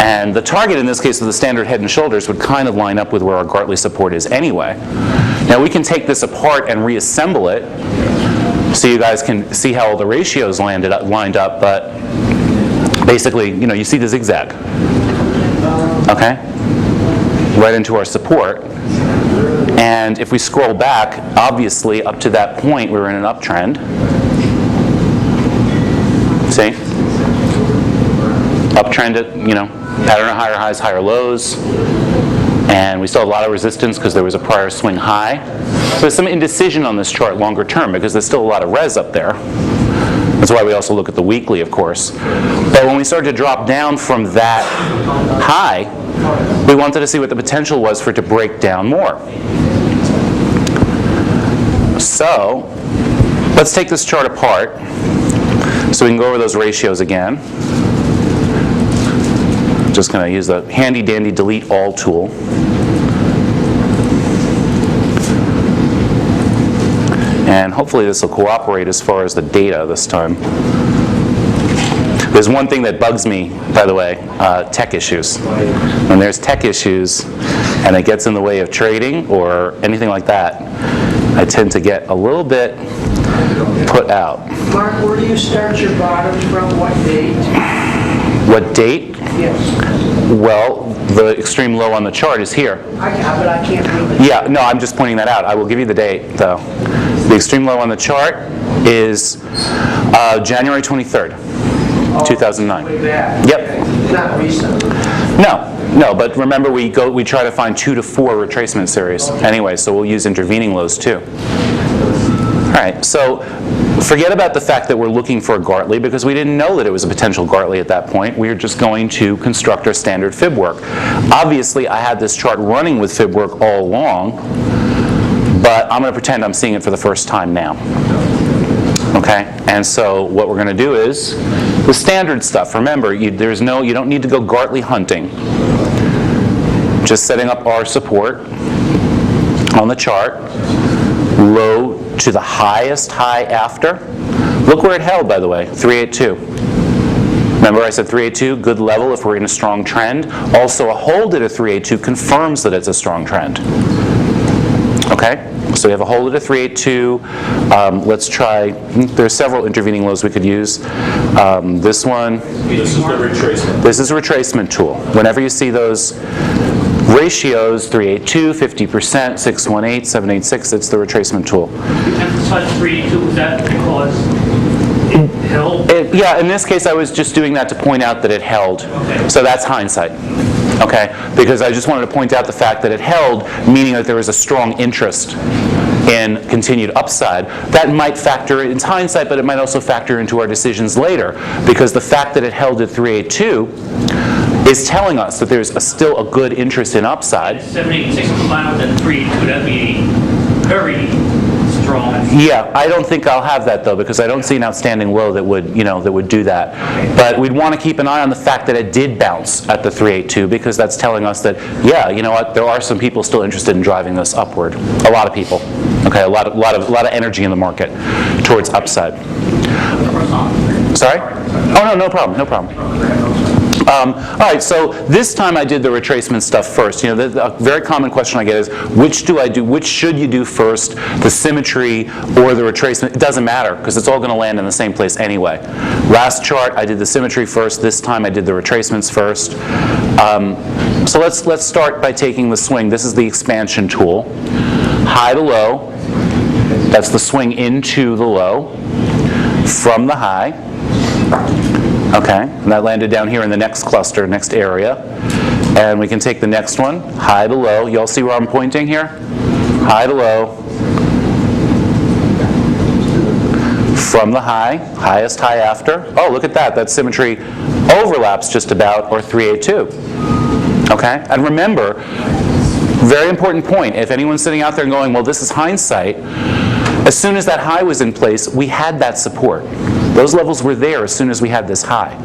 And the target in this case of the standard head and shoulders would kind of line up with where our Gartley support is anyway. Now we can take this apart and reassemble it so you guys can see how all the ratios lined up, but basically, you see the zigzag, okay? Right into our support. And if we scroll back, obviously up to that point we were in an uptrend. See? Uptrend at, pattern of higher highs, higher lows. And we still have a lot of resistance because there was a prior swing high. So there's some indecision on this chart longer term because there's still a lot of res up there. That's why we also look at the weekly, of course. But when we started to drop down from that high, we wanted to see what the potential was for it to break down more. So let's take this chart apart so we can go over those ratios again. Just going to use the handy dandy delete all tool. And hopefully this will cooperate as far as the data this time. There's one thing that bugs me, by the way, tech issues. When there's tech issues and it gets in the way of trading or anything like that, I tend to get a little bit put out. Mark, where do you start your bottoms from? What date? What date? Yes. Well, the extreme low on the chart is here. But I can't read it. Yeah, no, I'm just pointing that out. I will give you the date, though. The extreme low on the chart is January 23rd, 2009. Way back. Yep. Okay. Not recent. No, but remember we try to find 2 to 4 retracement series anyway, so we'll use intervening lows too. All right, so forget about the fact that we're looking for a Gartley because we didn't know that it was a potential Gartley at that point. We were just going to construct our standard fib work. Obviously, I had this chart running with fib work all along, but I'm going to pretend I'm seeing it for the first time now. Okay, and so what we're going to do is the standard stuff. Remember, you don't need to go Gartley hunting. Just setting up our support on the chart, low to the highest high after. Look where it held, by the way, 382. Remember I said 382, good level if we're in a strong trend. Also a hold at a 382 confirms that it's a strong trend. Okay, so we have a hold at a 382. Let's try, there's several intervening lows we could use. This one. This is the retracement. This is a retracement tool. Whenever you see those ratios, 382, 50%, 618, 786, it's the retracement tool. You emphasize 382, was that because it held? Yeah, in this case I was just doing that to point out that it held. Okay. So that's hindsight. Okay, because I just wanted to point out the fact that it held, meaning that there was a strong interest in continued upside. That might factor in hindsight, but it might also factor into our decisions later, because the fact that it held at 382 is telling us that there's still a good interest in upside. 786 combined with that 382, that'd be very strong. Yeah, I don't think I'll have that though, because I don't see an outstanding low that would, that would do that. But we'd want to keep an eye on the fact that it did bounce at the 382, because that's telling us that, yeah, you know what, there are some people still interested in driving this upward. A lot of people. Okay, a lot of energy in the market towards upside. Sorry? Oh no, no problem, no problem. All right, so this time I did the retracement stuff first. A very common question I get is, which should you do first, the symmetry or the retracement? It doesn't matter, because it's all going to land in the same place anyway. Last chart, I did the symmetry first. This time I did the retracements first. So let's start by taking the swing. This is the expansion tool. High to low, that's the swing into the low from the high. Okay, and that landed down here in the next cluster, next area. And we can take the next one, high to low. You all see where I'm pointing here? High to low. From the high, highest high after. Oh, look at that. That symmetry overlaps just about, or 382. Okay, and remember, very important point. If anyone's sitting out there and going, well, this is hindsight, as soon as that high was in place, we had that support. Those levels were there as soon as we had this high.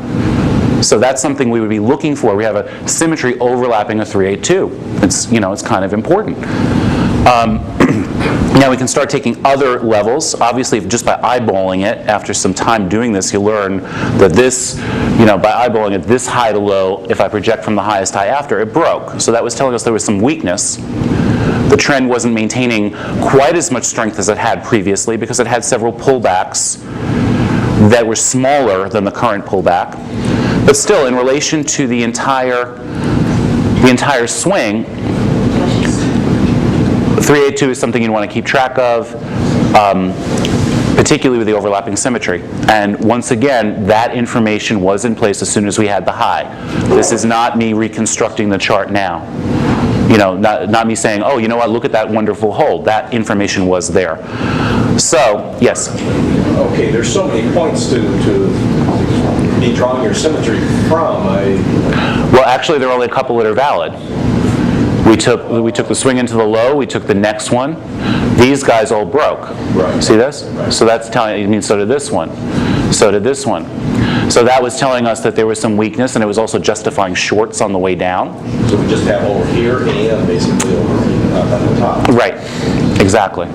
So that's something we would be looking for. We have a symmetry overlapping a 382. It's kind of important. Now we can start taking other levels. Obviously, just by eyeballing it, after some time doing this, you learn that this, by eyeballing it, this high to low, if I project from the highest high after, it broke. So that was telling us there was some weakness. The trend wasn't maintaining quite as much strength as it had previously because it had several pullbacks that were smaller than the current pullback. But still, in relation to the entire swing, 382 is something you want to keep track of, particularly with the overlapping symmetry. And once again, that information was in place as soon as we had the high. This is not me reconstructing the chart now. Not me saying, oh, you know what, look at that wonderful hold. That information was there. So, yes? Okay, there's so many points to be drawing your symmetry from. Well, actually, there are only a couple that are valid. We took the swing into the low, we took the next one. These guys all broke. Right. See this? Right. So that's telling you, so did this one. So did this one. So that was telling us that there was some weakness, and it was also justifying shorts on the way down. So we just have over here and basically over on the top. Right, exactly.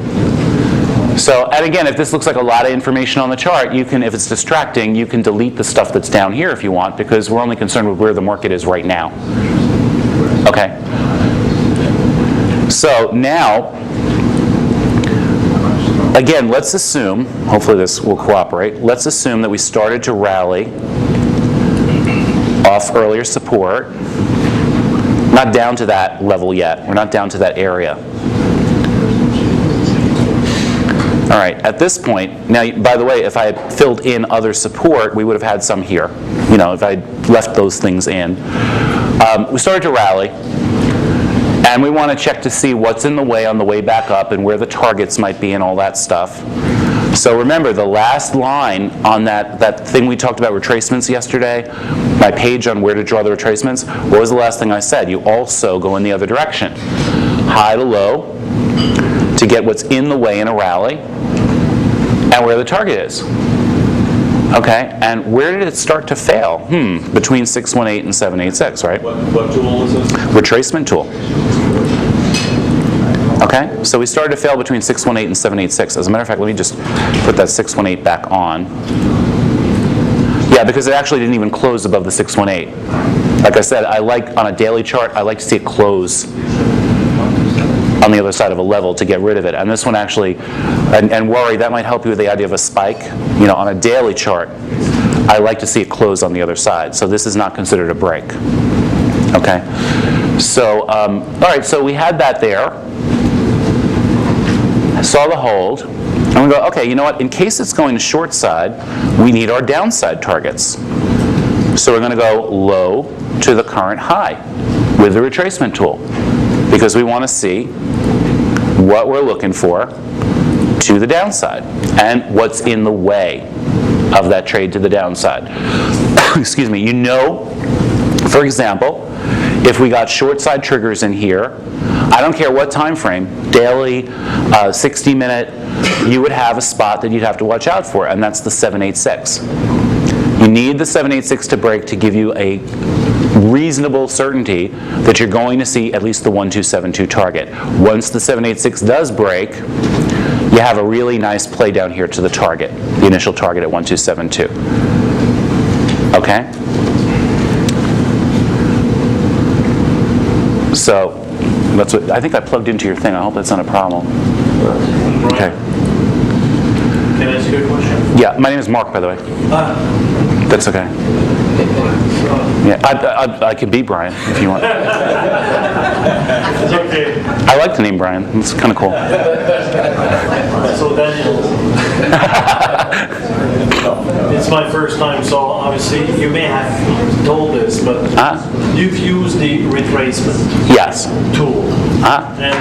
So, and again, if this looks like a lot of information on the chart, you can, if it's distracting, you can delete the stuff that's down here if you want, because we're only concerned with where the market is right now. Okay. So now, again, let's assume, hopefully this will cooperate, let's assume that we started to rally off earlier support. Not down to that level yet. We're not down to that area. All right, at this point, now, by the way, if I had filled in other support, we would have had some here, if I had left those things in. We started to rally, and we want to check to see what's in the way on the way back up and where the targets might be and all that stuff. So remember, the last line on that thing we talked about retracements yesterday, my page on where to draw the retracements, what was the last thing I said? You also go in the other direction. High to low to get what's in the way in a rally and where the target is. Okay, and where did it start to fail? Between 618 and 786, right? What tool is this? Retracement tool. Okay, so we started to fail between 618 and 786. As a matter of fact, let me just put that 618 back on. Yeah, because it actually didn't even close above the 618. Like I said, on a daily chart, I like to see it close on the other side of a level to get rid of it. And this one actually, and worry, that might help you with the idea of a spike. On a daily chart, I like to see it close on the other side. So this is not considered a break. Okay, so, all right, so we had that there. Saw the hold, and we go, okay, you know what, in case it's going to short side, we need our downside targets. So we're going to go low to the current high with the retracement tool, because we want to see what we're looking for to the downside and what's in the way of that trade to the downside. Excuse me, for example, if we got short side triggers in here, I don't care what time frame, daily, 60-minute, you would have a spot that you'd have to watch out for, and that's the 786. You need the 786 to break to give you a reasonable certainty that you're going to see at least the 1272 target. Once the 786 does break, you have a really nice play down here to the target, the initial target at 1272. Okay? So that's what I think I plugged into your thing. I hope that's not a problem. Okay. Can I ask you a question? Yeah, my name is Mark, by the way. That's okay. Yeah, I could be Brian if you want. It's okay. I like the name Brian. It's kind of cool. So Daniel, it's my first time, so obviously you may have told this, but you've used the retracement tool. And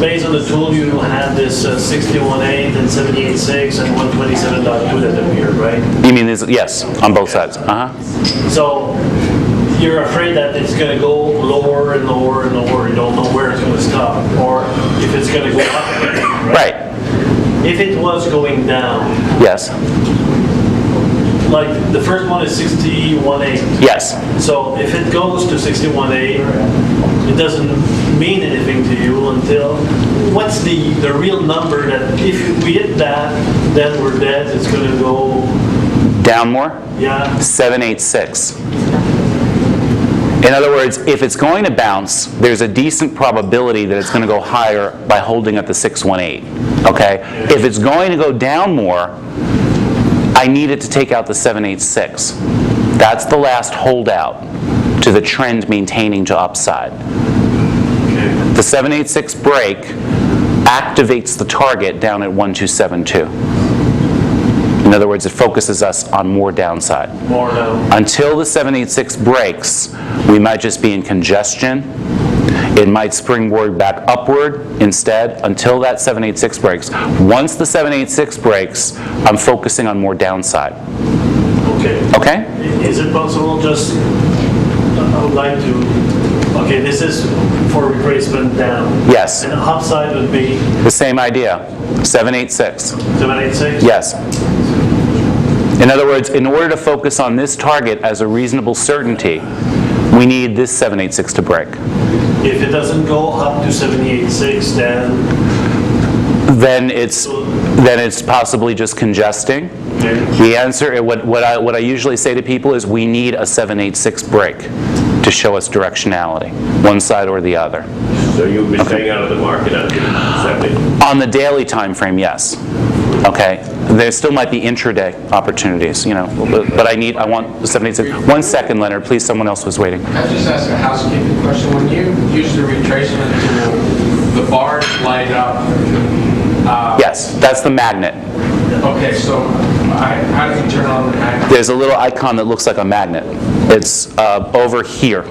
based on the tool, you had this 61.8 and 78.6 and 127.2 that appeared, right? You mean this? Yes, on both sides. So you're afraid that it's going to go lower and lower and lower. You don't know where it's going to stop, or if it's going to go up again, right? Right. If it was going down, yes, like, the first one is 61.8. Yes. So if it goes to 61.8, it doesn't mean anything to you until, what's the real number that if we hit that, then we're dead, it's going to go, Down more? yeah, 786. In other words, if it's going to bounce, there's a decent probability that it's going to go higher by holding at the 618. Okay? If it's going to go down more, I need it to take out the 786. That's the last holdout to the trend maintaining to upside. The 786 break activates the target down at 1272. In other words, it focuses us on more downside. more down. Until the 786 breaks, we might just be in congestion. It might springboard back upward instead until that 786 breaks. Once the 786 breaks, I'm focusing on more downside. Okay. Okay? Is it possible just, I would like to, okay, this is for retracement down. Yes. And the upside would be The same idea. 786. 786? Yes. In other words, in order to focus on this target as a reasonable certainty, we need this 786 to break. If it doesn't go up to 786, Then it's possibly just congesting. okay. The answer, what I usually say to people is we need a 786 break to show us directionality, one side or the other. So you'll be staying out of the market until 70? On the daily time frame, yes. Okay. There still might be intraday opportunities, you know, but I want the 786. 1 second, Leonard, please. Someone else was waiting. Can I just ask a housekeeping question? When you use the retracement tool, the bars light up. Yes, that's the magnet. Okay, so how do you turn on the magnet? There's a little icon that looks like a magnet. It's over here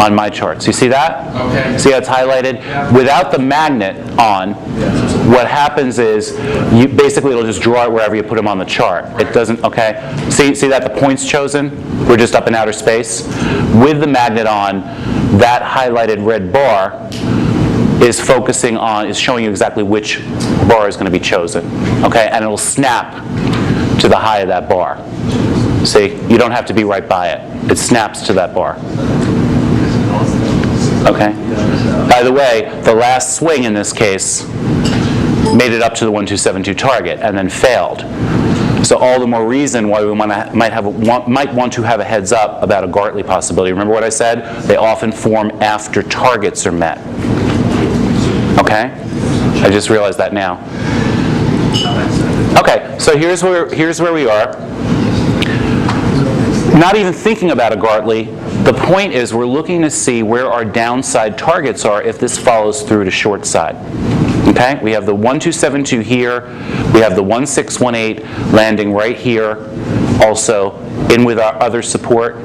on my charts. You see that? Okay. See how it's highlighted? Yeah. Without the magnet on, what happens is basically it'll just draw it wherever you put them on the chart. It doesn't, okay? See that the points chosen? We're just up in outer space. With the magnet on, that highlighted red bar is focusing on, is showing you exactly which bar is going to be chosen. Okay? And it'll snap to the high of that bar. See? You don't have to be right by it. It snaps to that bar. Okay? By the way, the last swing in this case made it up to the 1272 target and then failed. So all the more reason why we might want to have a heads up about a Gartley possibility. Remember what I said? They often form after targets are met. Okay? I just realized that now. Okay, so here's where we are. Not even thinking about a Gartley. The point is we're looking to see where our downside targets are if this follows through to short side. Okay? We have the 1272 here. We have the 1618 landing right here, also in with our other support.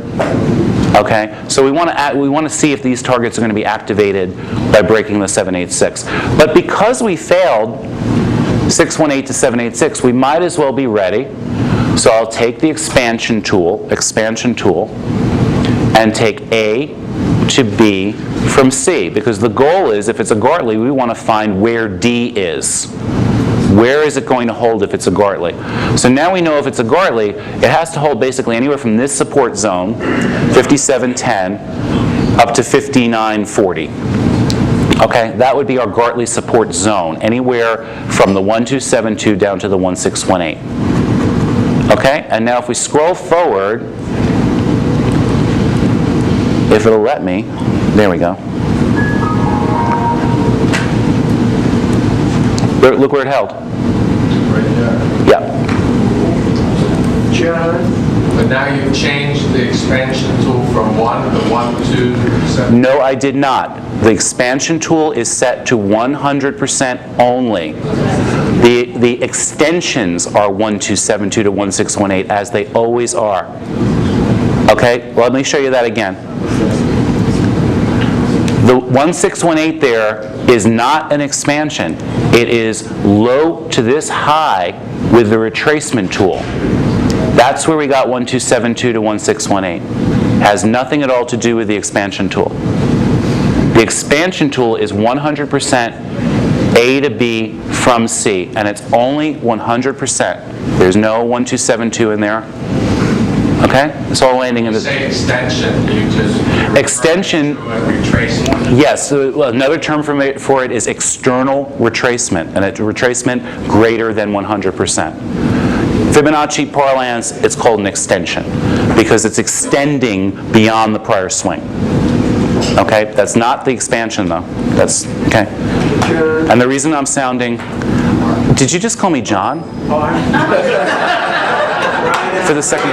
Okay? So we want to see if these targets are going to be activated by breaking the 786. But because we failed 618 to 786, we might as well be ready. So I'll take the expansion tool, and take A to B from C, because the goal is, if it's a Gartley, we want to find where D is. Where is it going to hold if it's a Gartley? So now we know if it's a Gartley, it has to hold basically anywhere from this support zone, 5710, up to 5940. Okay, that would be our Gartley support zone, anywhere from the 1272 down to the 1618. Okay, and now if we scroll forward, if it'll let me, there we go. Look where it held. Right there. Yeah. John, But now you've changed the expansion tool from 1 to 1, 2, 7. No, I did not. The expansion tool is set to 100% only. The extensions are 1272 to 1618, as they always are. Okay, well, let me show you that again. The 1618 there is not an expansion. It is low to this high with the retracement tool. That's where we got 1272 to 1618. Has nothing at all to do with the expansion tool. The expansion tool is 100% A to B from C, and it's only 100%. There's no 1272 in there. Okay? It's all landing in You the... say extension, you just... Extension, retracement. yes. Well, another term for it is external retracement, and it's retracement greater than 100%. Fibonacci parlance, it's called an extension because it's extending beyond the prior swing. Okay? That's not the expansion, though. That's, okay? And the reason I'm sounding... Did you just call me John? For the second...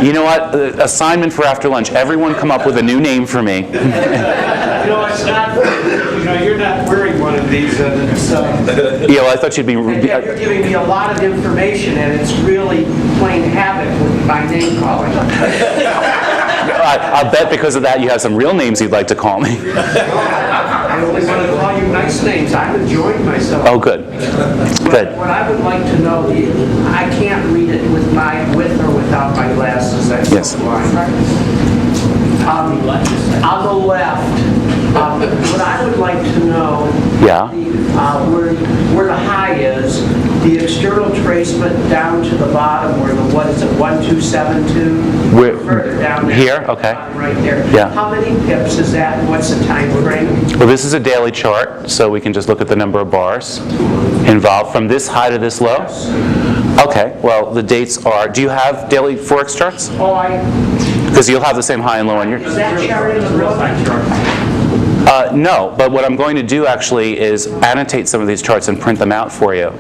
You know what? Assignment for after lunch. Everyone come up with a new name for me. It's not, you're not wearing one of these, and it's, Yeah, well, I thought you'd be... you're giving me a lot of information, and it's really playing havoc with my name calling. I'll bet because of that you have some real names you'd like to call me. I only want to call you nice names. I'm enjoying myself. Oh, good. Good. What I would like to know, I can't read it with or without my glasses. That's Yes. blind. On the left, what I would like to know, Yeah. where the high is, the external tracement down to the bottom, where the, 1272? Further down there. Here? Okay. Right there. Yeah. How many pips is that, and what's the time frame? Well, this is a daily chart, so we can just look at the number of bars involved from this high to this low. Okay, well, the dates are... Do you have daily Forex charts? Oh, Because you'll have the same high and low on your... is that chart in the real time chart? No, but what I'm going to do actually is annotate some of these charts and print them out for you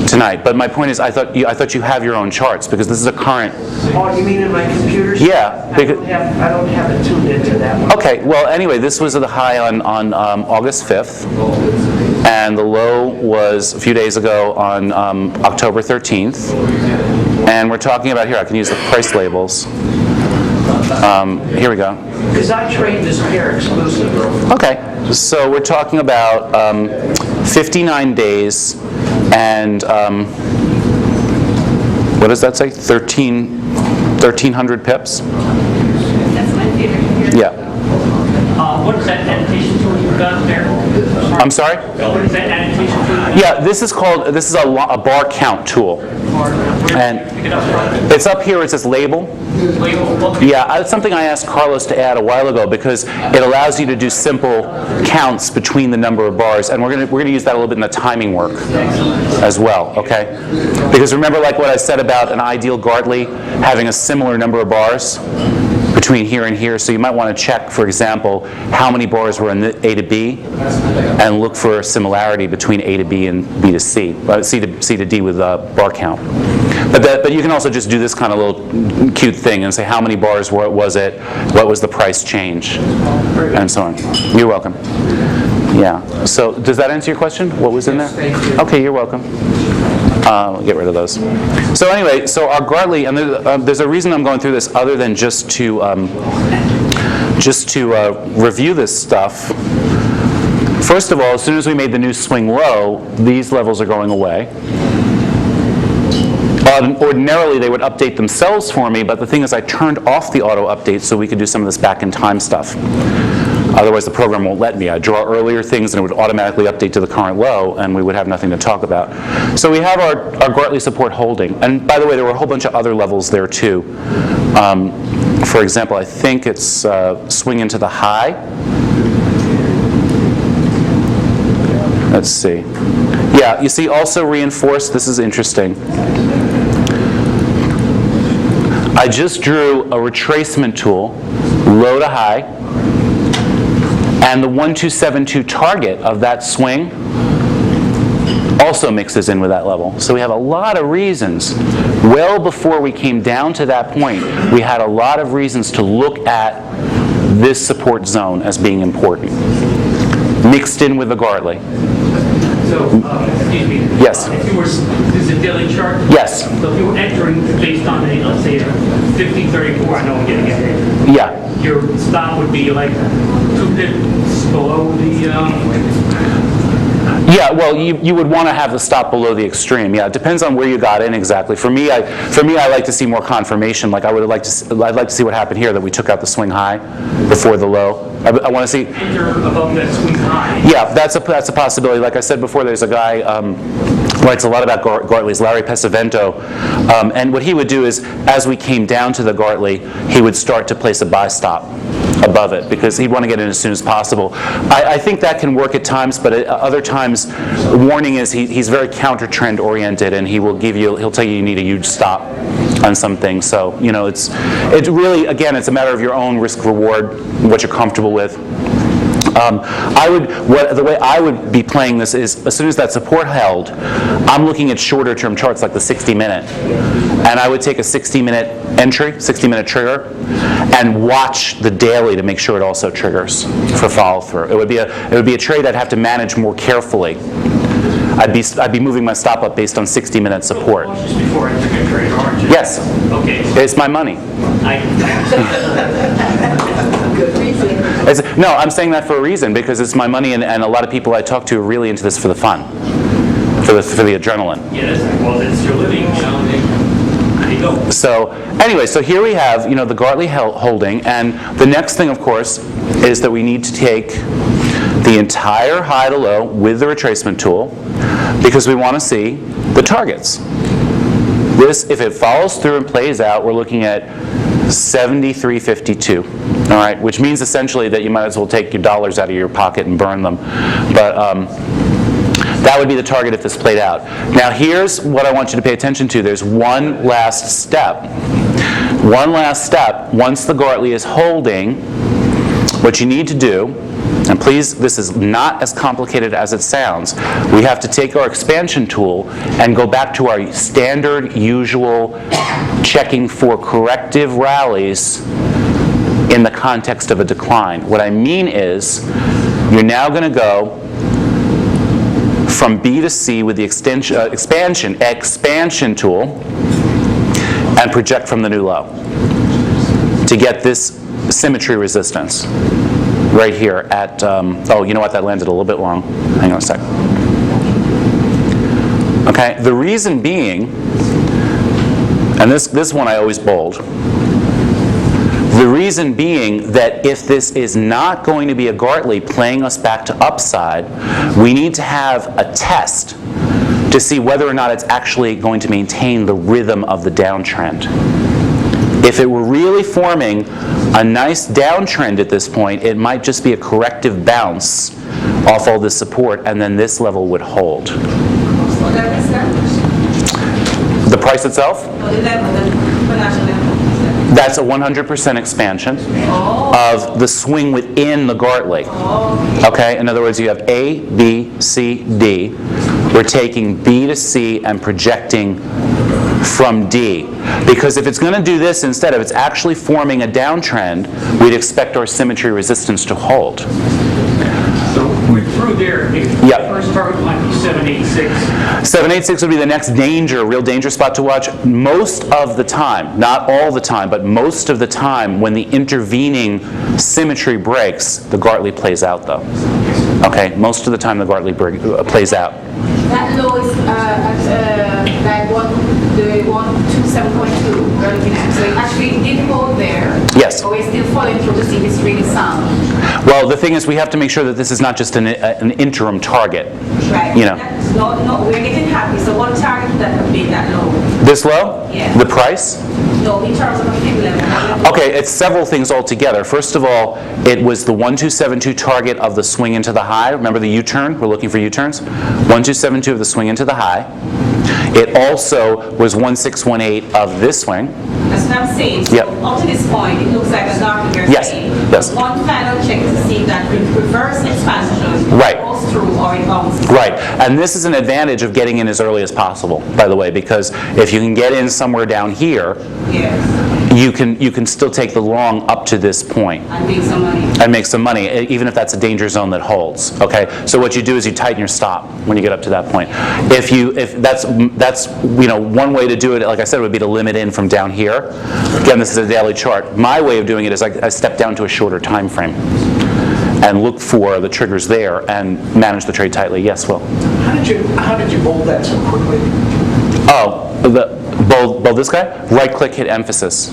tonight. But my point is, I thought you have your own charts because this is a current... Oh, you mean in my computer? Yeah. I don't have it tuned into that one. Okay, well, anyway, this was the high on August 5th, and the low was a few days ago on October 13th. And we're talking about, here, I can use the price labels. Here we go. Because I trade this pair exclusively. Okay, so we're talking about 59 days and, what does that say? 1,300 pips? That's my favorite. Yeah. What is that annotation tool you've got there? I'm sorry? What is that annotation tool? Yeah, this is a bar count tool. And Pick it up from it's up here, it says label. label. Okay. Yeah, it's something I asked Carlos to add a while ago because it allows you to do simple counts between the number of bars, and we're gonna use that a little bit in the timing work as well, okay? Because remember, like what I said about an ideal Gartley having a similar number of bars between here and here, so you might want to check, for example, how many bars were in the A to B, and look for a similarity between A to B and B to C, C to D with bar count. But you can also just do this kind of little cute thing and say how many bars was it, what was the price change, and so on. You're welcome. Yeah. So does that answer your question? What was in there? Thank you. Okay, you're welcome. We'll get rid of those. So anyway, so our Gartley, and there's a reason I'm going through this other than just to review this stuff. First of all, as soon as we made the new swing low, these levels are going away. Ordinarily, they would update themselves for me, but the thing is I turned off the auto update so we could do some of this back in time stuff. Otherwise, the program won't let me. I draw earlier things and it would automatically update to the current low, and we would have nothing to talk about. So we have our Gartley support holding. And by the way, there were a whole bunch of other levels there too. For example, I think it's swing into the high. Let's see. Yeah, you see also reinforced. This is interesting. I just drew a retracement tool, low to high, and the 1272 target of that swing also mixes in with that level. So we have a lot of reasons. Well before we came down to that point, we had a lot of reasons to look at this support zone as being important, mixed in with the Gartley. So, excuse me. Yes. If you were, this is a daily chart? Yes. So if you were entering based on a, let's say, a 1534, I know I'm getting it. Yeah. Your stop would be like 2 pips below the... Yeah, well, you would want to have the stop below the extreme. Yeah, it depends on where you got in exactly. For me, I like to see more confirmation. Like I'd like to see what happened here, that we took out the swing high before the low. I want to see. Enter above that swing high. Yeah, that's a possibility. Like I said before, there's a guy writes a lot about Gartley's, Larry Pesavento, and what he would do is, as we came down to the Gartley, he would start to place a buy stop above it because he'd want to get in as soon as possible. I think that can work at times, but at other times, warning is he's very counter trend oriented, and he'll tell you need a huge stop on some things. So it's really, again, it's a matter of your own risk reward, what you're comfortable with. The way I would be playing this is, as soon as that support held, I'm looking at shorter term charts like the 60-minute, and I would take a 60-minute entry, 60-minute trigger, and watch the daily to make sure it also triggers for follow through. It would be a trade I'd have to manage more carefully. I'd be moving my stop up based on 60-minute support. Just before entering a trade, aren't you? Yes. Okay. It's my money. Good reason. No, I'm saying that for a reason, because it's my money, and a lot of people I talk to are really into this for the fun, for the adrenaline. Yes, well, it's your living, There you go. So anyway, so here we have the Gartley holding, and the next thing, of course, is that we need to take the entire high to low with the retracement tool, because we want to see the targets. This, if it follows through and plays out, we're looking at 73.52. All right, which means essentially that you might as well take your dollars out of your pocket and burn them. But that would be the target if this played out. Now here's what I want you to pay attention to. There's one last step. One last step. Once the Gartley is holding, what you need to do, and please, this is not as complicated as it sounds. We have to take our expansion tool and go back to our standard, usual checking for corrective rallies in the context of a decline. What I mean is, you're now going to go from B to C with the expansion tool and project from the new low to get this symmetry resistance right here at, oh, you know what, that landed a little bit wrong. Hang on a sec. Okay, the reason being, and this one I always bold, the reason being that if this is not going to be a Gartley playing us back to upside, we need to have a test to see whether or not it's actually going to maintain the rhythm of the downtrend. If it were really forming a nice downtrend at this point, it might just be a corrective bounce off all this support, and then this level would hold. The price itself? That's a 100% expansion of the swing within the Gartley. Okay, in other words, you have A, B, C, D. We're taking B to C and projecting from D. Because if it's going to do this instead, if it's actually forming a downtrend, we'd expect our symmetry resistance to hold. So we're through there. Yep. First target might be 786. 786 would be the next real danger spot to watch. Most of the time, not all the time, but most of the time when the intervening symmetry breaks, the Gartley plays out though. Okay, most of the time the Gartley plays out. That low is at 127.2 relative. So it actually did hold there. Yes. But we're still following through to see if it's really sound. Well, the thing is, we have to make sure that this is not just an interim target. Right. You know. No, we're getting happy. So what target would that have been that low? This low? Yeah. The price? No, in terms of a fib level. Okay, it's several things altogether. First of all, it was the 1272 target of the swing into the high. Remember the U-turn? We're looking for U-turns. 1272 of the swing into the high. It also was 1618 of this swing. That's what I'm saying. So Yep. up to this point, it looks like a dark you're Yes, saying. yes. One final check to see that reverse expansion Right. goes through or it bounces. Right, and this is an advantage of getting in as early as possible, by the way, because if you can get in somewhere down here, Yes. you can still take the long up to this point And make some money. and make some money, even if that's a danger zone that holds. Okay, so what you do is you tighten your stop when you get up to that point. If that's one way to do it, like I said, would be to limit in from down here. Again, this is a daily chart. My way of doing it is I step down to a shorter time frame. and look for the triggers there and manage the trade tightly. Yes, Will? How did you hold that so quickly? Oh, bold this guy? Right click, hit emphasis.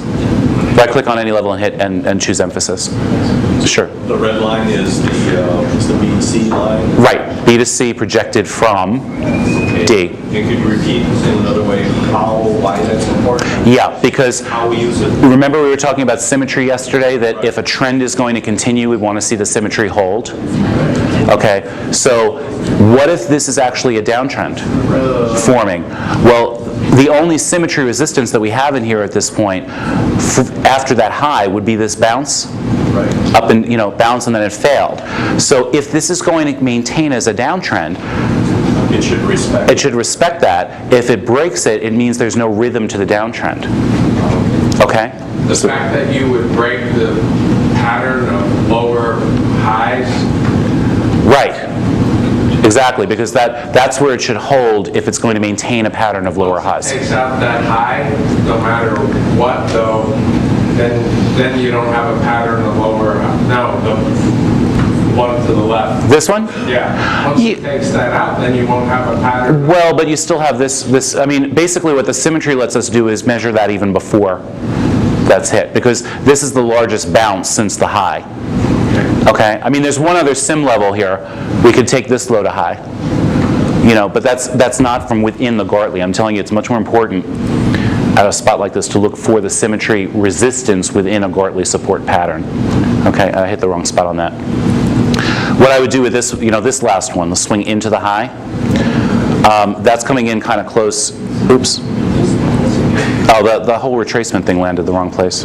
Right click on any level and hit and choose emphasis. Sure. The red line is the B to C line? Right, B to C projected from D. And could you repeat in another way why that's important? Yeah, because How we use it? remember we were talking about symmetry yesterday, that if a trend is going to continue, we want to see the symmetry hold. Okay, so what if this is actually a downtrend forming? Well, the only symmetry resistance that we have in here at this point after that high would be this bounce. Up and, bounce, and then it failed. So if this is going to maintain as a downtrend, It should respect. it should respect that. If it breaks it, it means there's no rhythm to the downtrend. Okay? The fact that you would break the pattern of lower highs, Right. Exactly, because that's where it should hold if it's going to maintain a pattern of lower highs. takes out that high, no matter what though, then you don't have a pattern of lower, no, the one to the left. This one? Yeah, once it takes that out, then you won't have a pattern. Well, but you still have this, basically what the symmetry lets us do is measure that even before that's hit, because this is the largest bounce since the high. Okay? There's one other sim level here. We could take this low to high. But that's not from within the Gartley. I'm telling you, it's much more important at a spot like this to look for the symmetry resistance within a Gartley support pattern. Okay, I hit the wrong spot on that. What I would do with this, this last one, the swing into the high, that's coming in kind of close. Oops. Oh, the whole retracement thing landed the wrong place.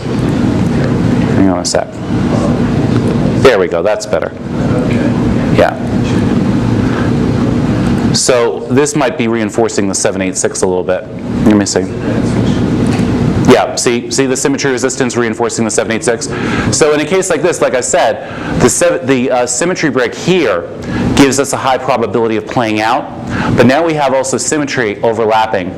Hang on a sec. There we go, that's better. Yeah. So this might be reinforcing the 786 a little bit. Let me see. Yeah, see the symmetry resistance reinforcing the 786? So in a case like this, like I said, the symmetry break here gives us a high probability of playing out, but now we have also symmetry overlapping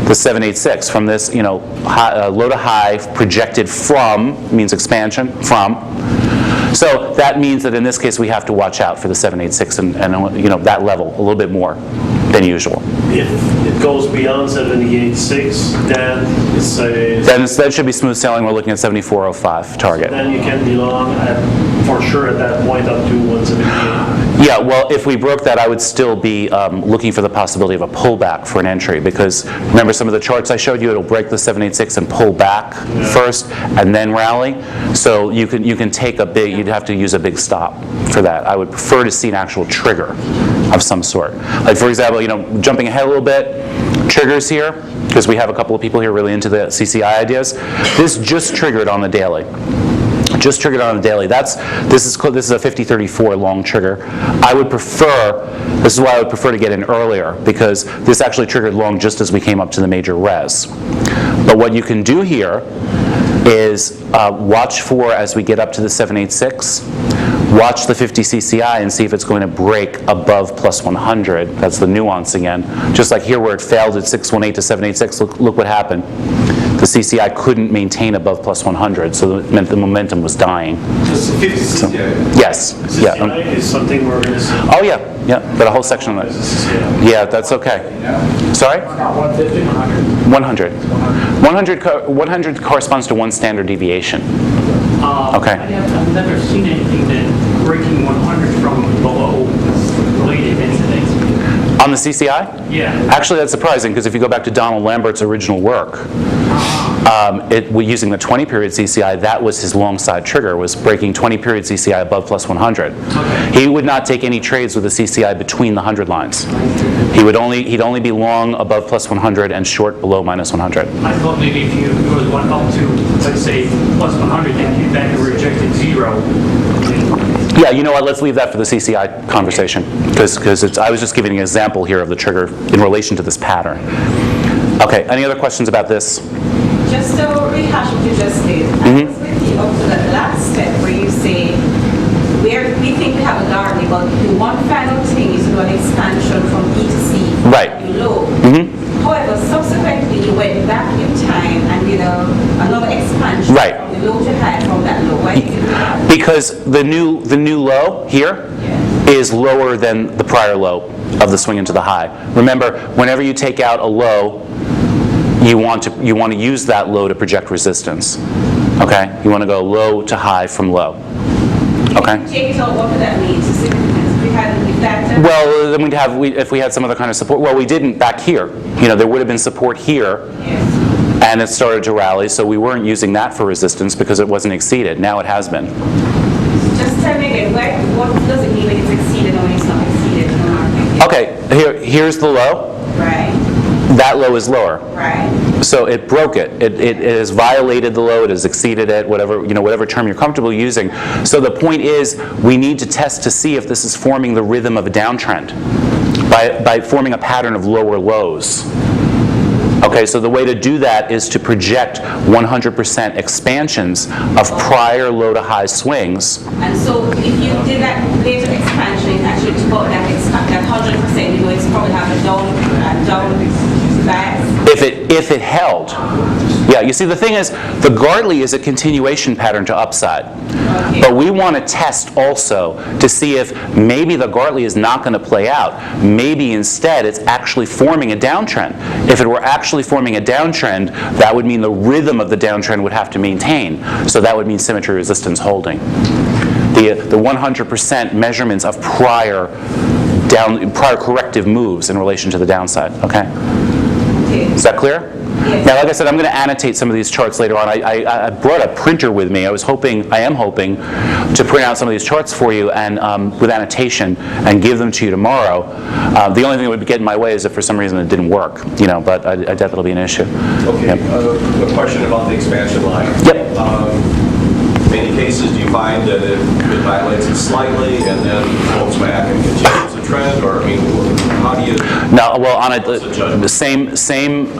the 786 from this, low to high projected from, means expansion, from. So that means that in this case we have to watch out for the 786 and that level a little bit more than usual. If it goes beyond 78.6, then it's a... Then that should be smooth sailing. We're looking at 74.05 target. Then you can be long for sure at that point up to 178. Yeah, well, if we broke that, I would still be looking for the possibility of a pullback for an entry, because remember some of the charts I showed you, it'll break the 786 and pull back first and then rally. So you can take a big, you'd have to use a big stop for that. I would prefer to see an actual trigger of some sort. Like for example, jumping ahead a little bit, triggers here, because we have a couple of people here really into the CCI ideas. This just triggered on the daily. Just triggered on a daily. This is a 50-34 long trigger. This is why I would prefer to get in earlier, because this actually triggered long just as we came up to the major res. But what you can do here is watch for, as we get up to the 786, watch the 50 CCI and see if it's going to break above plus 100. That's the nuance again. Just like here where it failed at 618 to 786, look what happened. The CCI couldn't maintain above plus 100, so it meant the momentum was dying. Just 50 CCI? Yes. CCI is something we're going to see. Oh yeah, got a whole section on that. Yeah, that's okay. Sorry? 150, 100. 100 corresponds to one standard deviation. Okay. I've never seen anything that breaking 100 from below related anything. On the CCI? Yeah. Actually, that's surprising, because if you go back to Donald Lambert's original work, using the 20-period CCI, that was his long side trigger, was breaking 20-period CCI above plus 100. Okay. He would not take any trades with the CCI between the 100 lines. He'd only be long above plus 100 and short below minus 100. I thought maybe if you was one up to, let's say, plus 100, then you back and rejected 0. Yeah, you know what, let's leave that for the CCI conversation, because I was just giving an example here of the trigger in relation to this pattern. Okay, any other questions about this? Just to rehash what you just did, I was with you up to that last step where you say, we think we have a Gartley, but the one final thing is to do an expansion from B to C. Right. Below. However, subsequently you went back in time and did another expansion Right. from the went low to high from that low. Why did it do that? Because the new low here is lower than the prior low of the swing into the high. Remember, whenever you take out a low, you want to use that low to project resistance. Okay? You want to go low to high from low. Okay? Take it out, what would that mean? So if we had that. Well, then if we had some other kind of support. Well, we didn't back here. There would have been support here. Yes. And it started to rally, so we weren't using that for resistance because it wasn't exceeded. Now it has been. Just tell me again, what does it mean when it's exceeded or when it's not exceeded in the market? Okay, here's the low. Right. That low is lower. Right. So it broke it. It has violated the low. It has exceeded it. Whatever term you're comfortable using. So the point is, we need to test to see if this is forming the rhythm of a downtrend by forming a pattern of lower lows. Okay, so the way to do that is to project 100% expansions of prior low to high swings. And so if you did that later expansion, it actually took out that 100%, it's probably have a down back. If it held. Yeah, you see the thing is, the Gartley is a continuation pattern to upside. Okay. But we want to test also to see if maybe the Gartley is not going to play out. Maybe instead it's actually forming a downtrend. If it were actually forming a downtrend, that would mean the rhythm of the downtrend would have to maintain. So that would mean symmetry resistance holding. The 100% measurements of prior corrective moves in relation to the downside. Okay? Is that clear? Yes. Now, like I said, I'm going to annotate some of these charts later on. I brought a printer with me. I am hoping to print out some of these charts for you and with annotation and give them to you tomorrow. The only thing that would get in my way is if for some reason it didn't work, but I doubt that'll be an issue. Okay, Yep. a question about the expansion line. Yep. In many cases, do you find that it violates it slightly and then pulls back and continues the trend, or how do you? No, well, on the same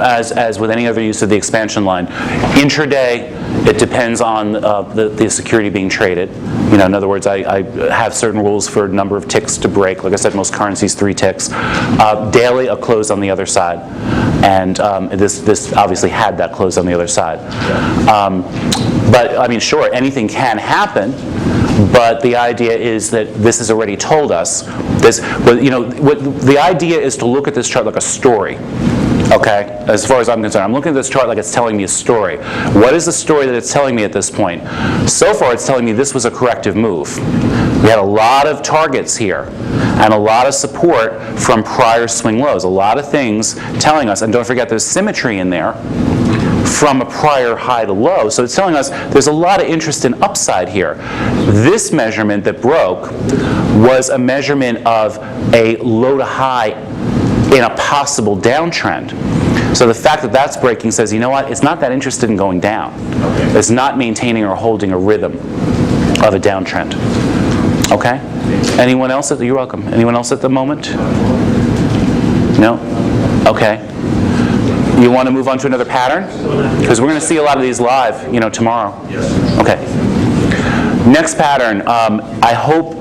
as with any other use of the expansion line. Intraday, it depends on the security being traded. In other words, I have certain rules for number of ticks to break. Like I said, most currencies 3 ticks. Daily, a close on the other side, and this obviously had that close on the other side. But sure, anything can happen. But the idea is that this has already told us this. The idea is to look at this chart like a story. Okay, as far as I'm concerned, I'm looking at this chart like it's telling me a story. What is the story that it's telling me at this point? So far, it's telling me this was a corrective move. We had a lot of targets here and a lot of support from prior swing lows. A lot of things telling us, and don't forget there's symmetry in there from a prior high to low. So it's telling us there's a lot of interest in upside here. This measurement that broke was a measurement of a low to high in a possible downtrend. So the fact that that's breaking says, you know what, it's not that interested in going down. Okay. It's not maintaining or holding a rhythm of a downtrend. Okay? Anyone else? You're welcome. Anyone else at the moment? No? Okay. You want to move on to another pattern? Because we're going to see a lot of these live, tomorrow. Yes. Okay. Next pattern. I hope,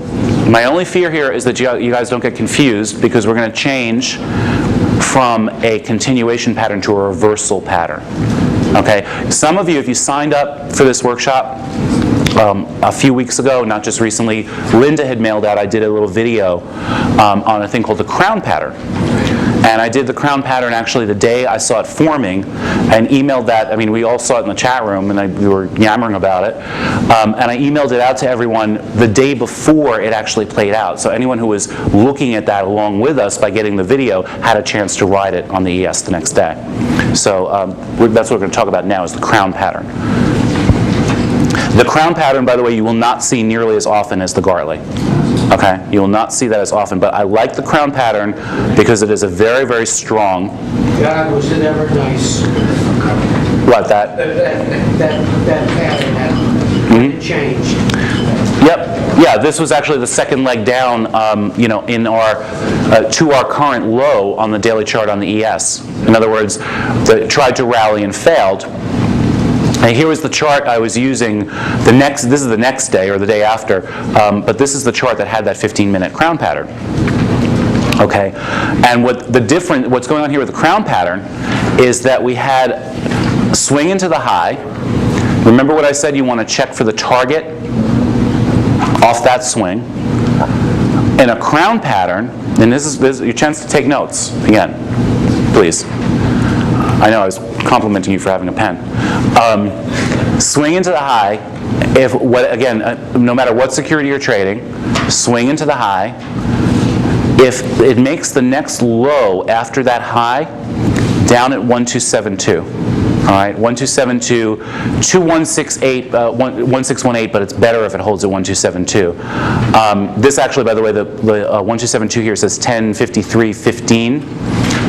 my only fear here is that you guys don't get confused because we're going to change from a continuation pattern to a reversal pattern. Okay. Some of you, if you signed up for this workshop a few weeks ago, not just recently, Linda had mailed out, I did a little video on a thing called the crown pattern. And I did the crown pattern actually the day I saw it forming and emailed that. We all saw it in the chat room and we were yammering about it. And I emailed it out to everyone the day before it actually played out. So anyone who was looking at that along with us by getting the video had a chance to ride it on the ES the next day. So that's what we're going to talk about now is the crown pattern. The crown pattern, by the way, you will not see nearly as often as the Gartley. Okay, you will not see that as often, but I like the crown pattern because it is a very, very strong. God, was it ever nice? What, that? That pattern had changed. Yep. Yeah, this was actually the second leg down, in our to our current low on the daily chart on the ES. In other words, it tried to rally and failed. And here was the chart I was using this is the next day or the day after, but this is the chart that had that 15-minute crown pattern. Okay, and what's going on here with the crown pattern is that we had swing into the high, Remember what I said? You want to check for the target off that swing. In a crown pattern, and this is your chance to take notes again, please. I know I was complimenting you for having a pen. Swing into the high. No matter what security you're trading, swing into the high. If it makes the next low after that high, down at 1272. All right, 1272, 2168, 1618, but it's better if it holds at 1272. This actually, by the way, the 1272 here says 1053.15.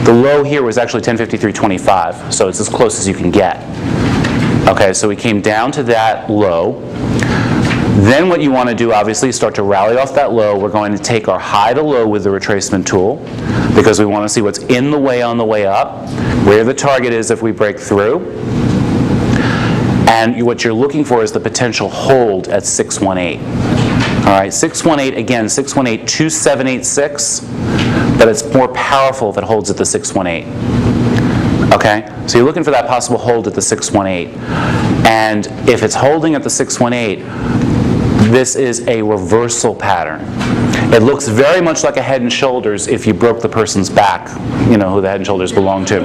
The low here was actually 1053.25, so it's as close as you can get. Okay, so we came down to that low. Then what you want to do, obviously, is start to rally off that low. We're going to take our high to low with the retracement tool because we want to see what's in the way on the way up, where the target is if we break through. And what you're looking for is the potential hold at 618. All right, 618, again, 618, 2786, but it's more powerful if it holds at the 618. Okay, so you're looking for that possible hold at the 618. And if it's holding at the 618, this is a reversal pattern. It looks very much like a head and shoulders if you broke the person's back, you know who the head and shoulders belong to.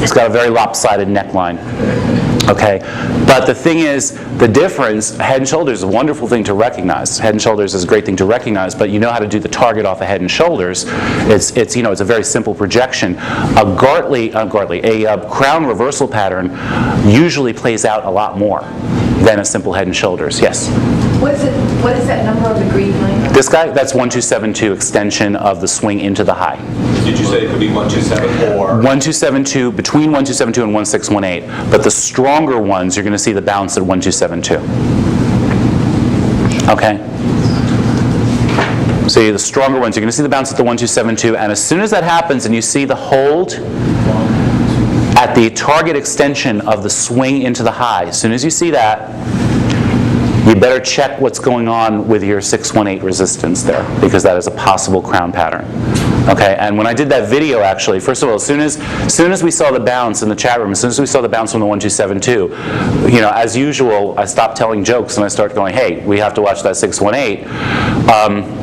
It's got a very lopsided neckline. Okay, but the thing is, the difference, head and shoulders is a wonderful thing to recognize. Head and shoulders is a great thing to recognize, but you know how to do the target off a head and shoulders. It's a very simple projection. A crown reversal pattern usually plays out a lot more than a simple head and shoulders. Yes? What is that number on the green line? This guy, that's 1272, extension of the swing into the high. Did you say it could be 1274? 1272, between 1272 and 1618. But the stronger ones, you're going to see the bounce at 1272. Okay? So the stronger ones, you're going to see the bounce at the 1272. And as soon as that happens and you see the hold at the target extension of the swing into the high, as soon as you see that, you better check what's going on with your 618 resistance there, because that is a possible crown pattern. Okay, and when I did that video, actually, first of all, as soon as we saw the bounce in the chat room, as soon as we saw the bounce from the 1272, as usual, I stopped telling jokes and I started going, hey, we have to watch that 618.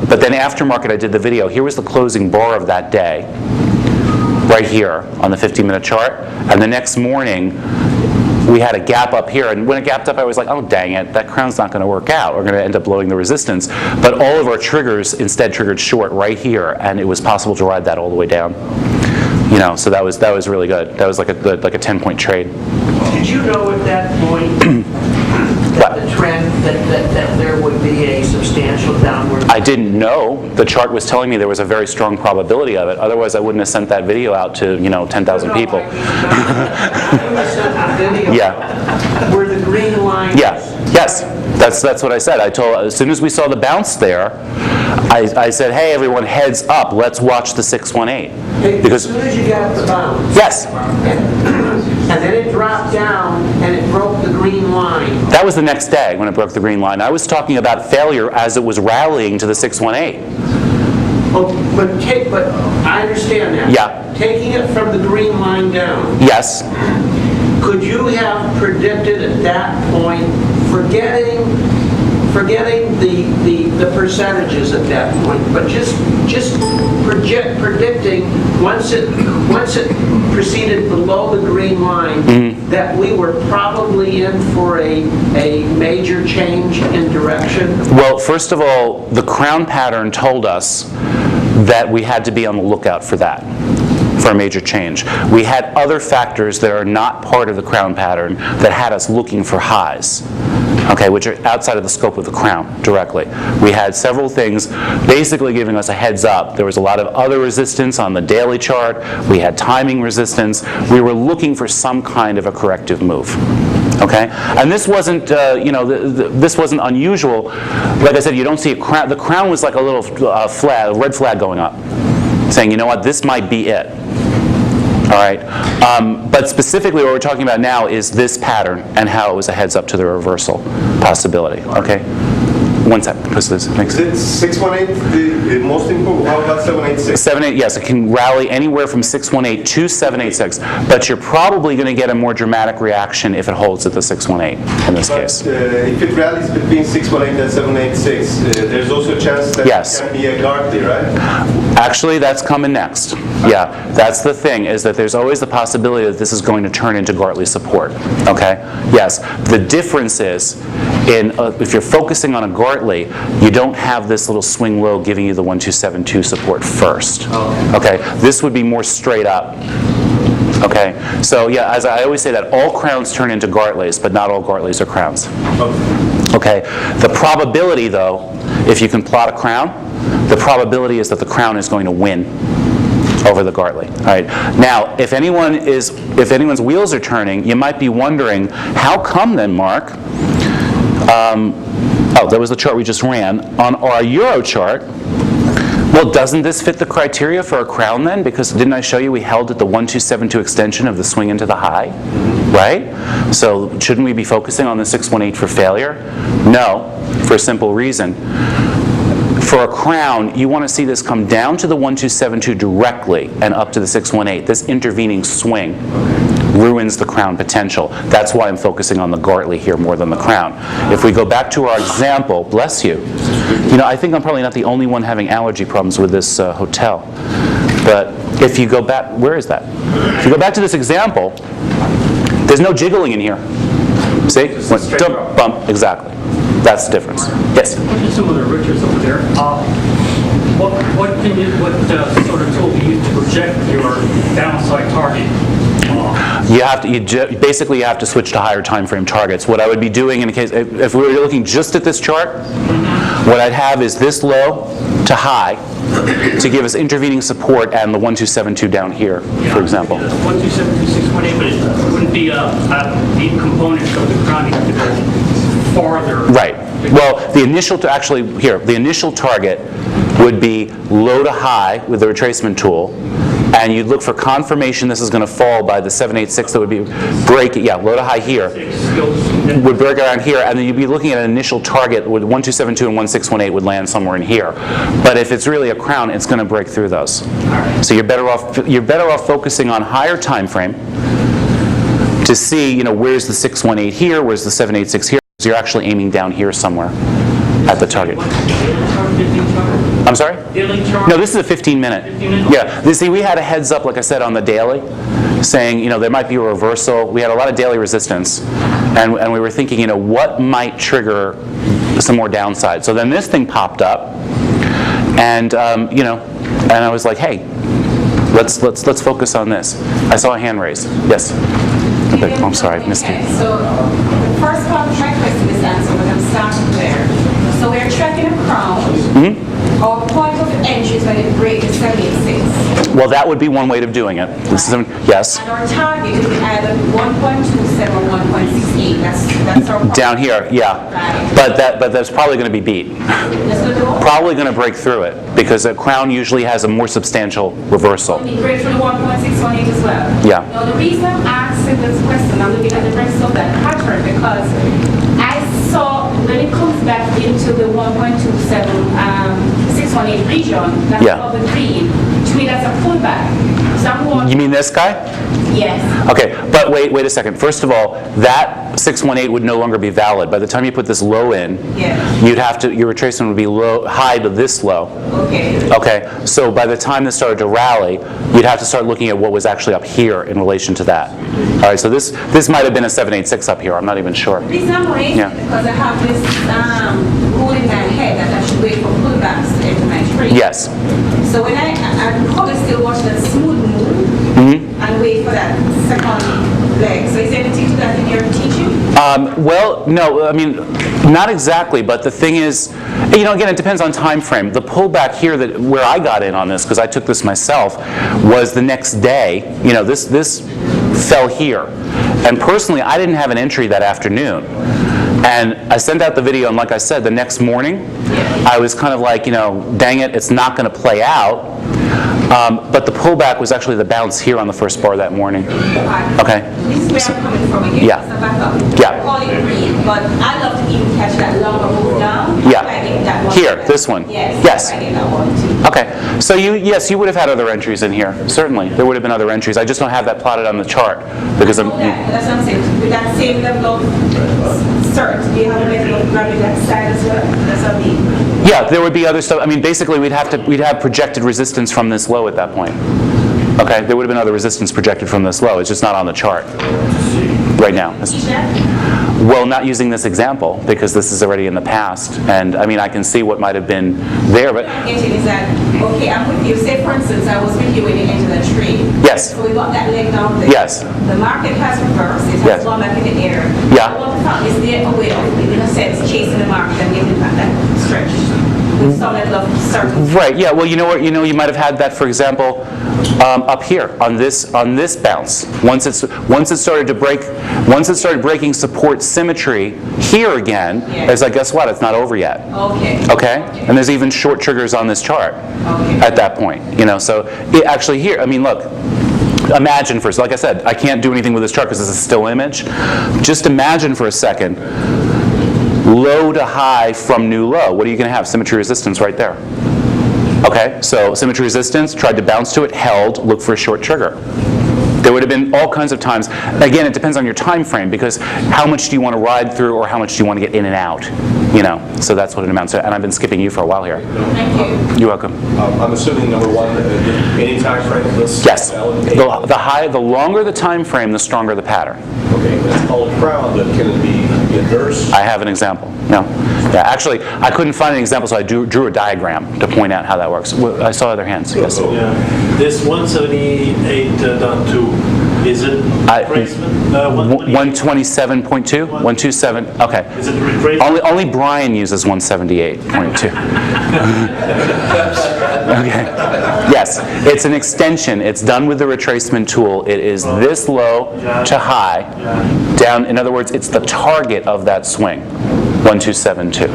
But then after market, I did the video. Here was the closing bar of that day, right here on the 15-minute chart, and the next morning, we had a gap up here, and when it gapped up, I was like, oh, dang it, that crown's not going to work out. We're going to end up blowing the resistance. But all of our triggers instead triggered short right here, and it was possible to ride that all the way down. So that was really good. That was like a 10-point trade. Did you know at that point that the trend, that there would be a substantial downward? I didn't know. The chart was telling me there was a very strong probability of it. Otherwise, I wouldn't have sent that video out to 10,000 people. Yeah. Where the green line. Yeah. Yes. That's what I said. As soon as we saw the bounce there, I said, hey, everyone, heads up. Let's watch the 618. As soon as you got the bounce. Yes. And then it dropped down and it broke the green line. That was the next day when it broke the green line. I was talking about failure as it was rallying to the 618. Oh, but I understand that. Yeah. Taking it from the green line down. Yes. Could you have predicted at that point, forgetting the percentages at that point, but just predicting once it proceeded below the green line, that we were probably in for a major change in direction? Well, first of all, the crown pattern told us that we had to be on the lookout for that, for a major change. We had other factors that are not part of the crown pattern that had us looking for highs, okay, which are outside of the scope of the crown directly. We had several things basically giving us a heads up. There was a lot of other resistance on the daily chart. We had timing resistance. We were looking for some kind of a corrective move. Okay, and this wasn't, this wasn't unusual. Like I said, you don't see a crown. The crown was like a little flag, a red flag going up, saying, you know what, this might be it. All right, but specifically what we're talking about now is this pattern and how it was a heads up to the reversal possibility. Okay. One second, because this makes Is it 618 the most important? How about 786? 7-8, yes, it can rally anywhere from 618 to 786, but you're probably going to get a more dramatic reaction if it holds at the 618 in this case. If it rallies between 618 and 786, there's also a chance that Yes. it can be a Gartley, right? Actually, that's coming next. Yeah, that's the thing, is that there's always the possibility that this is going to turn into Gartley support. Okay? Yes. The difference is, if you're focusing on a Gartley, you don't have this little swing low giving you the 1272 support first. Okay? This would be more straight up. Okay? So yeah, as I always say that all crowns turn into Gartleys, but not all Gartleys are crowns. Okay? The probability, though, if you can plot a crown, the probability is that the crown is going to win over the Gartley. All right. Now, if anyone's wheels are turning, you might be wondering, how come then, Mark? Oh, that was the chart we just ran. On our Euro chart, well, doesn't this fit the criteria for a crown then? Because didn't I show you we held at the 1272 extension of the swing into the high? Right? So shouldn't we be focusing on the 618 for failure? No, for a simple reason. For a crown, you want to see this come down to the 1272 directly and up to the 618. This intervening swing ruins the crown potential. That's why I'm focusing on the Gartley here more than the crown. If we go back to our example, bless you. You know, I think I'm probably not the only one having allergy problems with this hotel. But if you go back, where is that? If you go back to this example, there's no jiggling in here. See? Went dump, bump, exactly. That's the difference. Yes? What are some of the riches over there? What sort of tool do you use to project your downside target? Basically you have to switch to higher time frame targets. What I would be doing in a case, if we were looking just at this chart, what I'd have is this low to high to give us intervening support and the 1272 down here, for example. 1272, 618, but it wouldn't be the component of the crown. You have to go farther. Right. Well, the initial target would be low to high with the retracement tool, and you'd look for confirmation this is going to fall by the 786 that would be low to high here, would break around here, and then you'd be looking at an initial target with 1272 and 1618 would land somewhere in here. But if it's really a crown, it's going to break through those. So you're better off focusing on higher time frame to see, where's the 618 here, where's the 786 here. So you're actually aiming down here somewhere at the target. I'm sorry? Daily chart? No, this is a 15-minute. 15-minute? Yeah. You see, we had a heads up, like I said, on the daily, saying, there might be a reversal. We had a lot of daily resistance, and we were thinking, what might trigger some more downside. So then this thing popped up, and and I was like, hey, let's focus on this. I saw a hand raised. Yes. Okay. I'm sorry, I missed you. So the first part of my question is answered, but I'm starting there. So we're tracking a crown. Our point of entry is when it breaks the 786. Well, that would be one way of doing it. Yes. And our target is either 1.27 or 1.68. That's our point. Down here, yeah. Right. But that's probably going to be beat. Probably going to break through it because a crown usually has a more substantial reversal. It breaks through the 1.618 as well. Yeah. Now the reason I'm asking this question, I'm looking at the rest of that pattern because I saw when it comes back into the 1.27 618 region, that's called the green. To me, that's a pullback. You mean this guy? Yes. Okay, but wait a second. First of all, that 618 would no longer be valid. By the time you put this low in, you'd have to, your retracement would be high to this low. Okay. Okay, so by the time this started to rally, you'd have to start looking at what was actually up here in relation to that. All right, so this might have been a 786 up here. I'm not even sure. The reason I'm raising it because I have this rule in my head that I should wait for pullbacks to enter my trade. Yes. So when I probably still watch that smooth move and wait for that second leg. So is there anything to that in your teaching? Well, no, I mean, not exactly, but the thing is, again, it depends on time frame. The pullback here where I got in on this, because I took this myself, was the next day. This fell here. And personally, I didn't have an entry that afternoon. And I sent out the video, and like I said, the next morning, I was kind of like, dang it, it's not going to play out. But the pullback was actually the bounce here on the first bar that morning. Okay. This is where I'm coming from again. Yeah. So back up. Yeah. Call it green, but I love to even catch that longer move down. Yeah. I get that one. Here, this one. Yes. Yes. I get that one too. Okay, so you would have had other entries in here. Certainly, there would have been other entries. I just don't have that plotted on the chart because I'm. That's what I'm saying. With that same level of cert, do you have a level of grabbing that side as well? That's what I mean. Yeah, there would be other stuff. I mean, basically, we'd have projected resistance from this low at that point. Okay, there would have been other resistance projected from this low. It's just not on the chart right now. Well, not using this example because this is already in the past, and I mean, I can see what might have been there, but. Is that, okay, I'm with you. Say, for instance, I was with you when you entered the trade. Yes. So we got that leg down there. Yes. The market has reversed. It has Yes. gone back in the air. Yeah. I want to find, is there a way of, in a sense, chasing the market and getting back that stretch with some level of certainty? Right. Yeah. Well, you know what? You might have had that, for example, up here on this bounce. Once it started breaking support symmetry here again, it's like, guess what? It's not over yet. Okay. Okay. And there's even short triggers on this chart at that point. So it actually here. I mean, look. Imagine first. Like I said, I can't do anything with this chart because this is a still image. Just imagine for a second. Low to high from new low. What are you going to have? Symmetry resistance right there. Okay, so symmetry resistance, tried to bounce to it, held, look for a short trigger. There would have been all kinds of times. Again, it depends on your time frame because how much do you want to ride through or how much do you want to get in and out? So that's what it amounts to. And I've been skipping you for a while here. Thank you. You're welcome. I'm assuming number one, any time frame of this? Yes. The longer the time frame, the stronger the pattern. Okay, that's called crown, but can it be inverse? I have an example. No. Yeah, actually, I couldn't find an example, so I drew a diagram to point out how that works. I saw other hands. Yes. Yeah. This 178.2, is it retracement? 127.2? 127? Okay. Is it retracement? Only Brian uses 178.2. Okay. Yes, it's an extension. It's done with the retracement tool. It is this low to high, down. In other words, it's the target of that swing, 1272.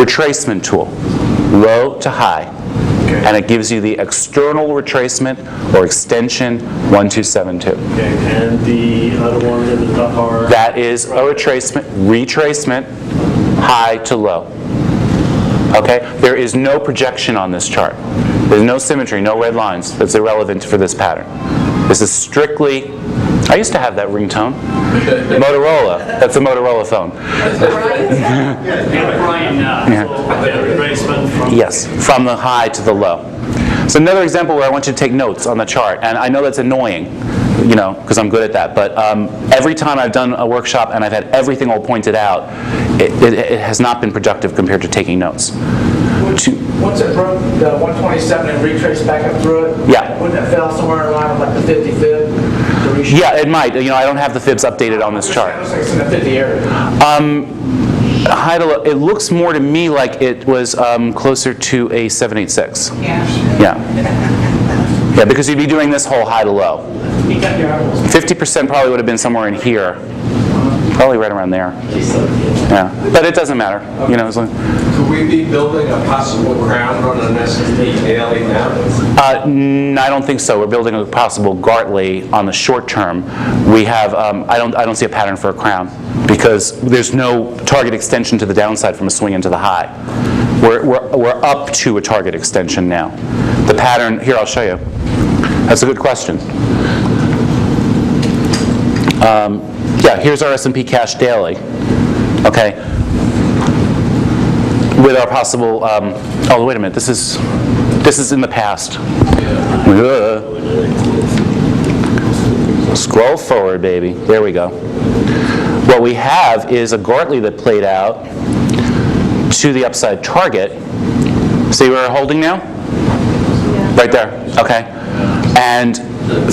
Retracement tool, low to high. And it gives you the external retracement or extension 1272. Okay, and the other one at the top are? That is a retracement, high to low. Okay? There is no projection on this chart. There's no symmetry, no red lines. That's irrelevant for this pattern. This is strictly, I used to have that ringtone. Motorola. That's a Motorola phone. Brian, retracement from? Yes, from the high to the low. So another example where I want you to take notes on the chart, and I know that's annoying, because I'm good at that, but every time I've done a workshop and I've had everything all pointed out, it has not been productive compared to taking notes. Once it broke the 127 and retraced back up through it, Yeah. wouldn't it fell somewhere around like the 50 fib? Yeah, it might. I don't have the fibs updated on this chart. It looks like it's in the 50 area. High to low, it looks more to me like it was closer to a 786. Yeah, because you'd be doing this whole high to low. 50% probably would have been somewhere in here. Probably right around there. Yeah, but it doesn't matter. It's like, Could we be building a possible crown running an S&P daily now? I don't think so. We're building a possible Gartley on the short term. We have. I don't see a pattern for a crown because there's no target extension to the downside from a swing into the high. We're up to a target extension now. The pattern here, I'll show you. That's a good question. Yeah, here's our S&P cash daily. Okay. With our possible. Oh, wait a minute. This is in the past. Scroll forward, baby. There we go. What we have is a Gartley that played out to the upside target. See where we're holding now? Right there. Okay. And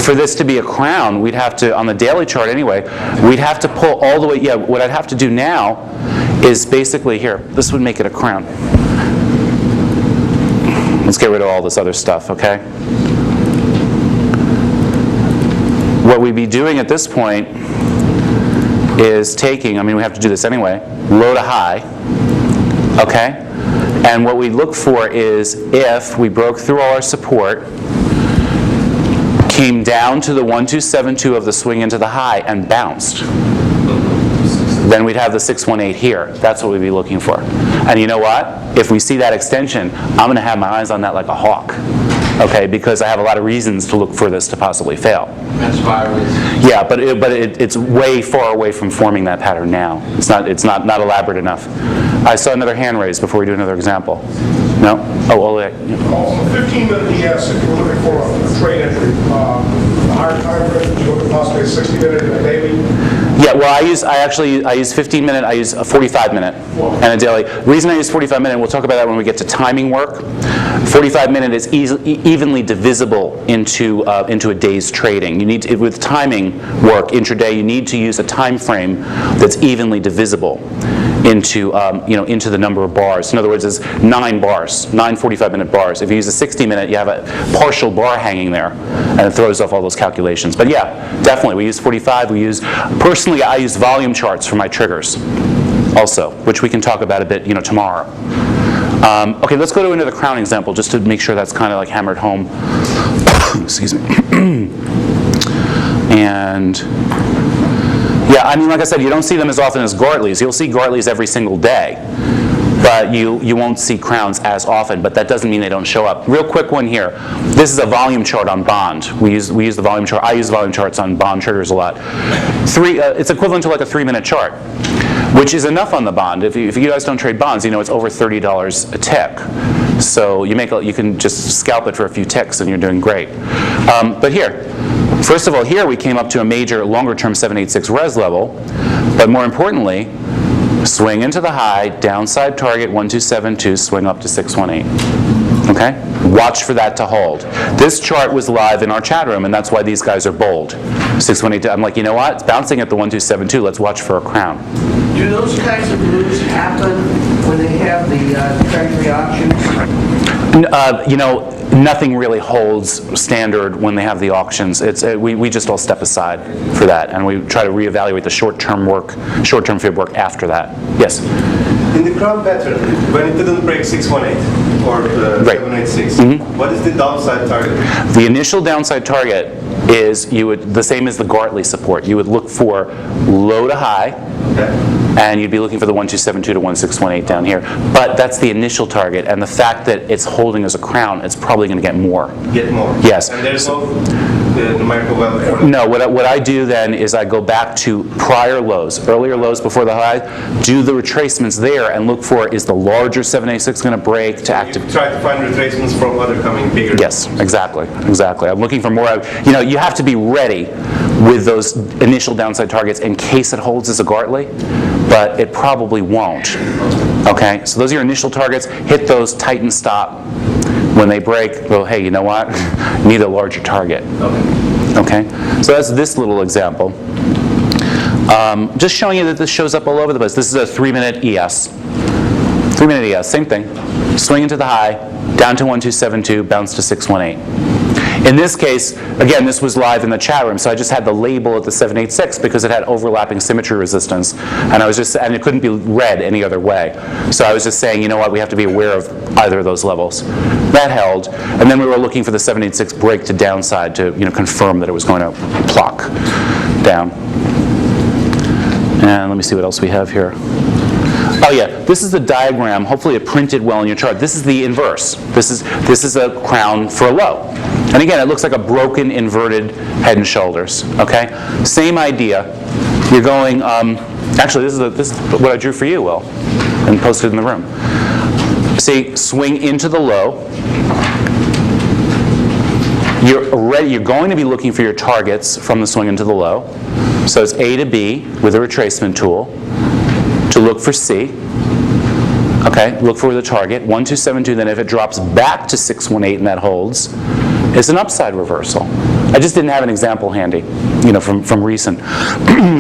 for this to be a crown, we'd have to, on the daily chart anyway, we'd have to pull all the way. Yeah, what I'd have to do now is basically here. This would make it a crown. Let's get rid of all this other stuff, okay? What we'd be doing at this point is taking, we have to do this anyway, low to high, okay? And what we look for is if we broke through all our support, came down to the 1272 of the swing into the high and bounced, then we'd have the 618 here. That's what we'd be looking for. And you know what? If we see that extension, I'm going to have my eyes on that like a hawk. Okay, because I have a lot of reasons to look for this to possibly fail. That's why I was... Yeah, but it's way far away from forming that pattern now. It's not elaborate enough. I saw another hand raised before we do another example. No? Oh, Oleg. On the 15-minute ES, if you're looking for a trade entry, the higher time frame, you're looking possibly a 60-minute and a daily. Yeah, well, I use 15-minute, I use a 45-minute and a daily. The reason I use 45-minute, we'll talk about that when we get to timing work. 45-minute is evenly divisible into a day's trading. You need to, with timing work intraday, you need to use a time frame that's evenly divisible into into the number of bars. In other words, it's 9 bars, 9 45-minute bars. If you use a 60-minute, you have a partial bar hanging there, and it throws off all those calculations. But yeah, definitely, we use 45. Personally, I use volume charts for my triggers, also, which we can talk about a bit, tomorrow. Okay, let's go to another crown example, just to make sure that's kind of like hammered home. Excuse me. And yeah, I mean, like I said, you don't see them as often as Gartleys. You'll see Gartleys every single day, but you won't see crowns as often. But that doesn't mean they don't show up. Real quick one here. This is a volume chart on bond. We use the volume chart. I use volume charts on bond triggers a lot. It's equivalent to like a 3-minute chart, which is enough on the bond. If you guys don't trade bonds, it's over $30 a tick. So you can just scalp it for a few ticks and you're doing great. But here, first of all, here we came up to a major longer-term 786 res level, but more importantly, swing into the high, downside target 1272, swing up to 618. Okay? Watch for that to hold. This chart was live in our chat room, and that's why these guys are bold. 618, I'm like, you know what? It's bouncing at the 1272. Let's watch for a crown. Do those kinds of moves happen when they have the treasury options? Nothing really holds standard when they have the auctions. We just all step aside for that, and we try to reevaluate the short-term fib work after that. Yes? In the crown pattern, when it didn't break 618 or 786, what is the downside target? The initial downside target is the same as the Gartley support. You would look for low to high, and you'd be looking for the 1272 to 1618 down here. But that's the initial target, and the fact that it's holding as a crown, it's probably going to get more. Get more? Yes. And there's no numerical value? No, what I do then is I go back to prior lows, earlier lows before the high, do the retracements there and look for, is the larger 786 going to break to active? Try to find retracements from other coming bigger. Yes, exactly. I'm looking for more. You have to be ready with those initial downside targets in case it holds as a Gartley, but it probably won't. Okay, so those are your initial targets. Hit those, tighten, stop. When they break, well, hey, you know what? Need a larger target. Okay, so that's this little example. Just showing you that this shows up all over the place. This is a 3-minute ES. 3-minute ES, same thing. Swing into the high, down to 1272, bounce to 618. In this case, again, this was live in the chat room, so I just had the label at the 786 because it had overlapping symmetry resistance, and it couldn't be read any other way. So I was just saying, you know what, we have to be aware of either of those levels. That held, and then we were looking for the 786 break to downside to confirm that it was going to pluck down. And let me see what else we have here. Oh yeah, this is the diagram. Hopefully it printed well in your chart. This is the inverse. This is a crown for a low. And again, it looks like a broken inverted head and shoulders. Okay, same idea. You're going. Actually, this is what I drew for you, Will, and posted in the room. See, swing into the low. You're going to be looking for your targets from the swing into the low. So it's A to B with a retracement tool to look for C. Okay, look for the target, 1272, then if it drops back to 618 and that holds, it's an upside reversal. I just didn't have an example handy, from recent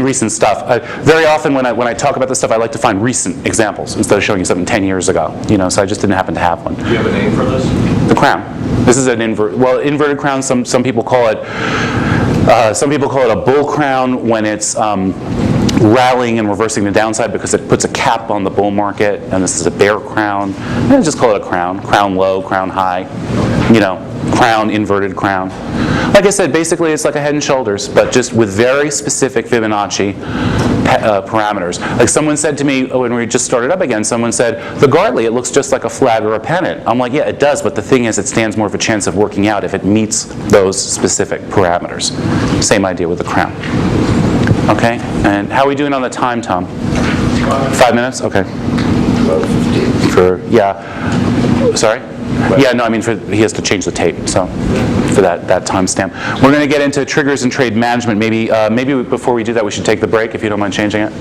recent stuff. Very often when I talk about this stuff, I like to find recent examples instead of showing you something 10 years ago, so I just didn't happen to have one. Do you have a name for this? The crown. This is an inverted crown. Some people call it a bull crown when it's rallying and reversing the downside because it puts a cap on the bull market, and this is a bear crown. Just call it a crown. Crown low, crown high, crown, inverted crown. Like I said, basically it's like a head and shoulders, but just with very specific Fibonacci parameters. Like someone said to me when we just started up again, someone said, the Gartley, it looks just like a flag or a pennant. I'm like, yeah, it does, but the thing is it stands more of a chance of working out if it meets those specific parameters. Same idea with the crown. Okay, and how are we doing on the time, Tom? 5 minutes? Okay. Sorry? Yeah, no, I mean, he has to change the tape, so for that timestamp. We're going to get into triggers and trade management. Maybe before we do that, we should take the break, if you don't mind changing it.